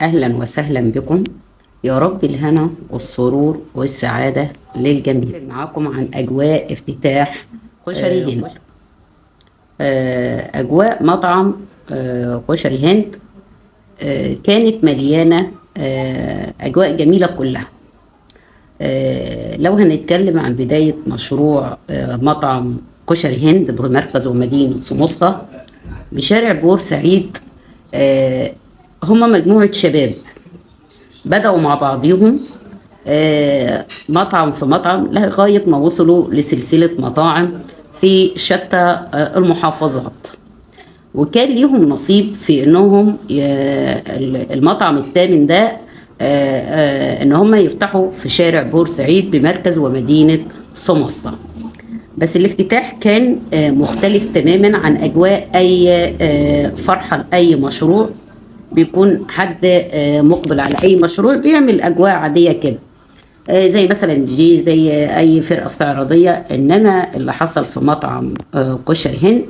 أهلا وسهلا بكم. يا رب الهنا والسرور والسعادة للجميع. معاكم عن أجواء افتتاح كشري هند. أجواء مطعم كشري هند كانت مليانة أجواء جميلة كلها. لو هنتكلم عن بداية مشروع مطعم كشري هند بمركز ومدينة سموسة بشارع بورسعيد. هما مجموعة شباب بدأوا مع بعضهم مطعم في مطعم لغاية ما وصلوا لسلسلة مطاعم في شتى المحافظات، وكان ليهم نصيب في انهم المطعم الثامن ده ان هم يفتحوا في شارع بورسعيد بمركز ومدينة سموسة. بس الافتتاح كان مختلف تماما عن اجواء اي فرحة لاي مشروع. بيكون حد مقبل على اي مشروع بيعمل اجواء عاديه كده، زي مثلا جي زي اي فرقه استعراضيه. انما اللي حصل في مطعم كشري هند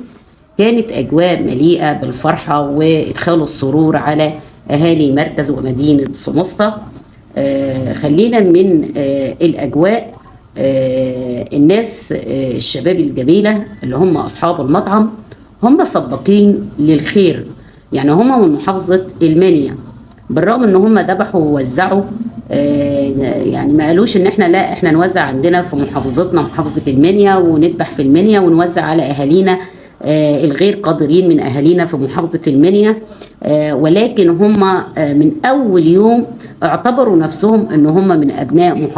كانت اجواء مليئه بالفرحه وادخال السرور على اهالي مركز ومدينه سموسة. خلينا من الاجواء. الناس الشباب الجميله اللي هم اصحاب المطعم هم سباقين للخير، يعني هما من محافظة المنيا. بالرغم ان هما ذبحوا ووزعوا، يعني ما قالوش ان احنا لا احنا نوزع عندنا في محافظتنا محافظة المنيا ونذبح في المنيا ونوزع على اهالينا الغير قادرين من اهالينا في محافظة المنيا. ولكن هما من اول يوم اعتبروا نفسهم ان هما من ابناء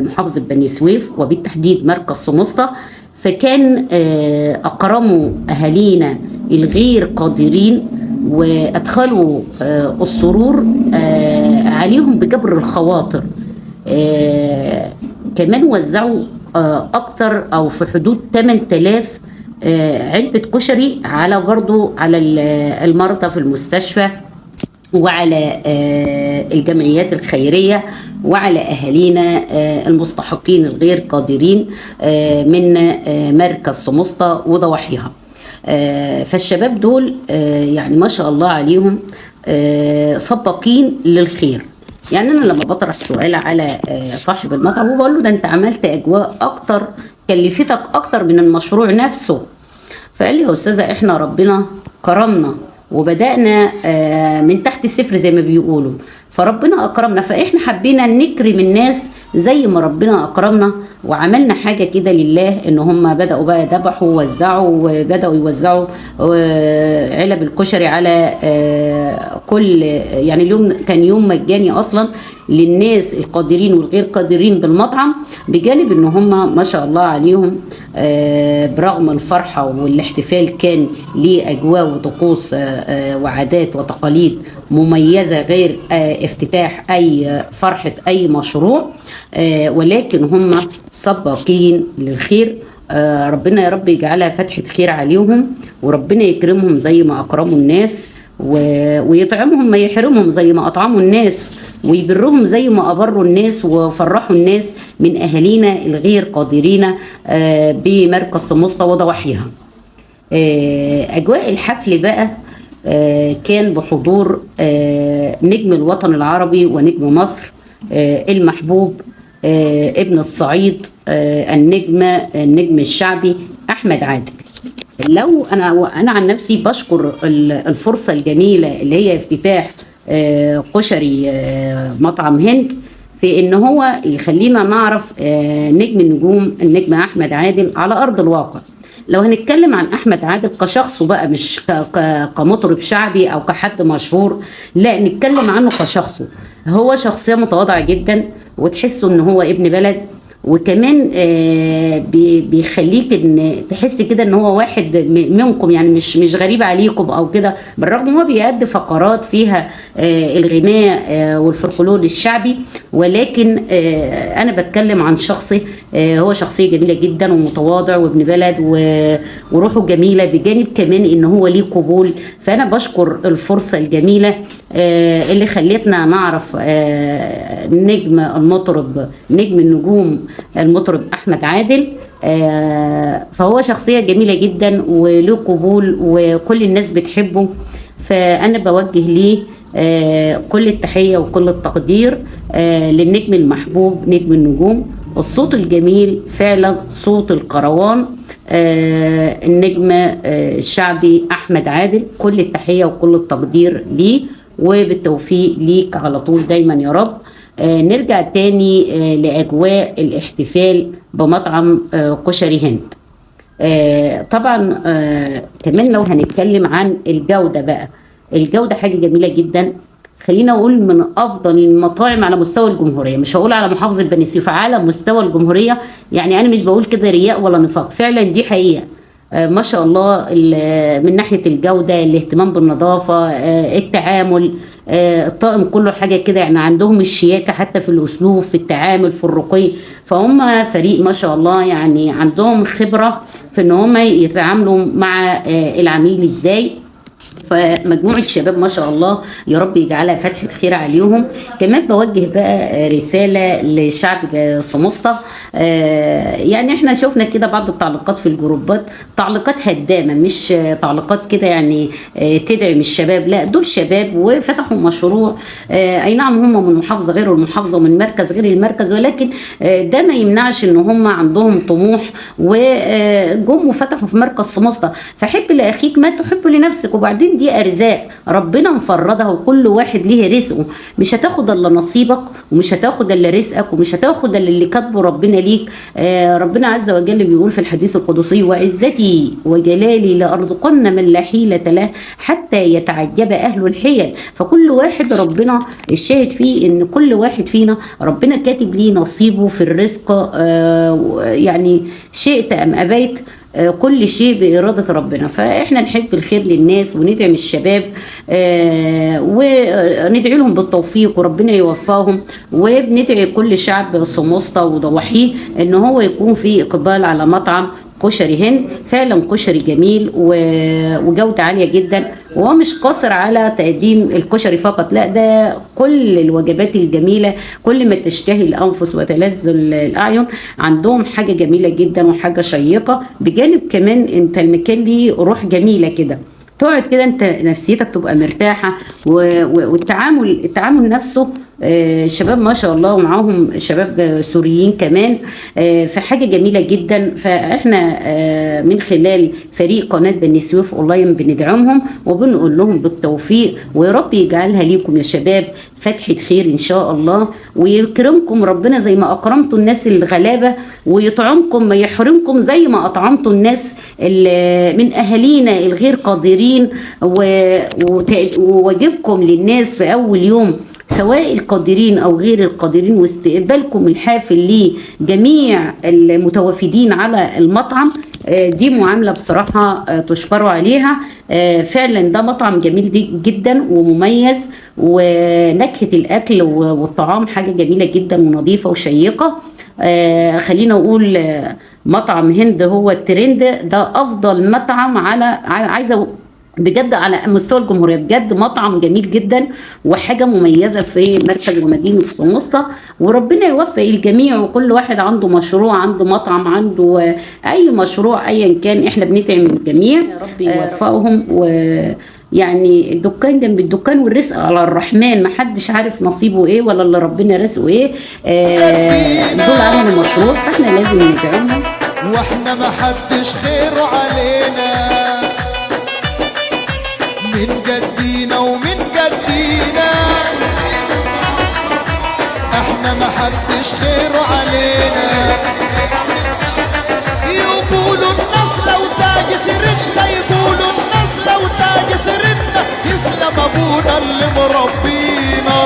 محافظة بني سويف وبالتحديد مركز سموسة. فكان اكرموا اهالينا الغير قادرين وادخلوا السرور عليهم بجبر الخواطر. كمان وزعوا اكتر او في حدود 8000 علبة كشري على برضو على المرضى في المستشفى وعلى الجمعيات الخيرية وعلى أهالينا المستحقين الغير قادرين من مركز سموسة وضواحيها. فالشباب دول يعني ما شاء الله عليهم سباقين للخير. يعني أنا لما بطرح سؤال على صاحب المطعم وبقول له ده أنت عملت أجواء أكتر كلفتك أكتر من المشروع نفسه، فقال لي يا أستاذة إحنا ربنا كرمنا وبدأنا من تحت الصفر زي ما بيقولوا، فربنا أكرمنا فإحنا حبينا نكرم الناس زي ما ربنا أكرمنا وعملنا حاجة كده لله. إن هم بدأوا بقى ذبحوا ووزعوا وبدأوا يوزعوا علب الكشري على كل، يعني اليوم كان يوم مجاني أصلا للناس القادرين والغير قادرين بالمطعم، بجانب إن هم ما شاء الله عليهم برغم الفرحة والاحتفال كان ليه أجواء وطقوس وعادات وتقاليد مميزة غير افتتاح أي فرحة أي مشروع. ولكن هم سباقين للخير. ربنا يا رب يجعلها فتحة خير عليهم وربنا يكرمهم زي ما أكرموا الناس ويطعمهم ما يحرمهم زي ما أطعموا الناس ويبرهم زي ما أبروا الناس وفرحوا الناس من أهالينا الغير قادرين بمركز سموسة وضواحيها. أجواء الحفل بقى كان بحضور نجم الوطن العربي ونجم مصر المحبوب ابن الصعيد النجم الشعبي أحمد عادل. لو أنا عن نفسي بشكر الفرصة الجميلة اللي هي افتتاح كشري مطعم هند في ان هو يخلينا نعرف نجم النجوم النجم احمد عادل على ارض الواقع. لو هنتكلم عن احمد عادل كشخصه بقى مش كمطرب شعبي او كحد مشهور، لا نتكلم عنه كشخصه. هو شخصية متواضعة جدا وتحسه ان هو ابن بلد، وكمان بيخليك ان تحس كده ان هو واحد منكم، يعني مش غريب عليكم او كده. بالرغم هو بيأدي فقرات فيها الغناء والفولكلور الشعبي، ولكن انا بتكلم عن شخصي. هو شخصيه جميله جدا ومتواضع وابن بلد وروحه جميله، بجانب كمان ان هو ليه قبول. فانا بشكر الفرصه الجميله اللي خلتنا نعرف نجم المطرب نجم النجوم المطرب احمد عادل. فهو شخصيه جميله جدا وله قبول وكل الناس بتحبه. فانا بوجه ليه كل التحية وكل التقدير للنجم المحبوب نجم النجوم، الصوت الجميل فعلا، صوت الكروان، النجم الشعبي أحمد عادل. كل التحية وكل التقدير ليه، وبالتوفيق ليك على طول دايما يا رب. نرجع تاني لأجواء الاحتفال بمطعم كشري هند. طبعا كمان لو هنتكلم عن الجودة بقى، الجودة حاجة جميلة جدا. خلينا اقول من افضل المطاعم على مستوى الجمهوريه، مش هقول على محافظه بني سويف، على مستوى الجمهوريه. يعني انا مش بقول كده رياء ولا نفاق، فعلا دي حقيقه. ما شاء الله من ناحيه الجوده، الاهتمام بالنظافه، التعامل، الطاقم كله حاجه كده. يعني عندهم الشياكه حتى في الاسلوب، في التعامل، في الرقي. فهم فريق ما شاء الله، يعني عندهم خبره في ان هم يتعاملوا مع العميل ازاي. فمجموعة شباب ما شاء الله، يا رب يجعلها فتحة خير عليهم. كمان بوجه بقى رسالة لشعب سموسطة. يعني احنا شفنا كده بعض التعليقات في الجروبات، تعليقات هدامة، مش تعليقات كده يعني تدعم الشباب. لا، دول شباب وفتحوا مشروع. اي نعم هم من محافظة غير المحافظة ومن مركز غير المركز، ولكن ده ما يمنعش ان هم عندهم طموح وجم وفتحوا في مركز سموسطة. فحب لأخيك ما تحب لنفسك. وبعدين دي ارزاق ربنا مفرضها، وكل واحد ليه رزقه. مش هتاخد الا نصيبك، ومش هتاخد الا رزقك، ومش هتاخد الا اللي كاتبه ربنا ليك. ربنا عز وجل بيقول في الحديث القدسي: وعزتي وجلالي لارزقن من لا حيلة له حتى يتعجب اهل الحيل. فكل واحد ربنا الشاهد فيه ان كل واحد فينا ربنا كاتب ليه نصيبه في الرزق. يعني شئت ام ابيت، كل شيء بإرادة ربنا. فإحنا نحب الخير للناس وندعم الشباب، وندعي لهم بالتوفيق وربنا يوفقهم. وبندعي كل شعب سموسطة وضواحيه إن هو يكون في إقبال على مطعم كشري هند. فعلا كشري جميل وجودة عالية جدا، وهو مش قاصر على تقديم الكشري فقط، لا ده كل الوجبات الجميلة، كل ما تشتهي الأنفس وتلذ الأعين. عندهم حاجة جميلة جدا وحاجة شيقة، بجانب كمان انت المكان ليه روح جميلة كده، تقعد كده انت نفسيتك تبقى مرتاحة. التعامل نفسه شباب ما شاء الله، ومعاهم شباب سوريين كمان، فحاجة جميلة جدا. فاحنا من خلال فريق قناة بني سويف اونلاين بندعمهم وبنقول لهم بالتوفيق، ويا رب يجعلها ليكم يا شباب فتحة خير ان شاء الله، ويكرمكم ربنا زي ما اكرمتوا الناس الغلابة، ويطعمكم ما يحرمكم زي ما اطعمتوا الناس من اهالينا الغير قادرين. وواجبكم للناس في اول يوم سواء القادرين او غير القادرين، واستقبالكم الحافل لجميع المتوافدين على المطعم، دي معاملة بصراحة تشكروا عليها. فعلا ده مطعم جميل جدا ومميز، ونكهة الأكل والطعام حاجة جميلة جدا ونظيفة وشيقة. خلينا نقول مطعم هند هو الترند، ده أفضل مطعم عايزة بجد على مستوى الجمهوريه. بجد مطعم جميل جدا وحاجه مميزه في مركز ومدينه سموسطه. وربنا يوفق الجميع، وكل واحد عنده مشروع، عنده مطعم، عنده اي مشروع ايا كان، احنا بندعم الجميع يا رب يوفقهم. يعني الدكان جنب الدكان والرزق على الرحمن، محدش عارف نصيبه ايه ولا اللي ربنا رزقه ايه. دول عملوا مشروع فاحنا لازم ندعمهم، واحنا محدش خيره علينا من جدينا ومن جدينا. احنا محدش خيره علينا. يقولوا الناس لو تاج سيرتنا، يقولوا الناس لو تاج سيرتنا، يسلم ابونا اللي مربينا.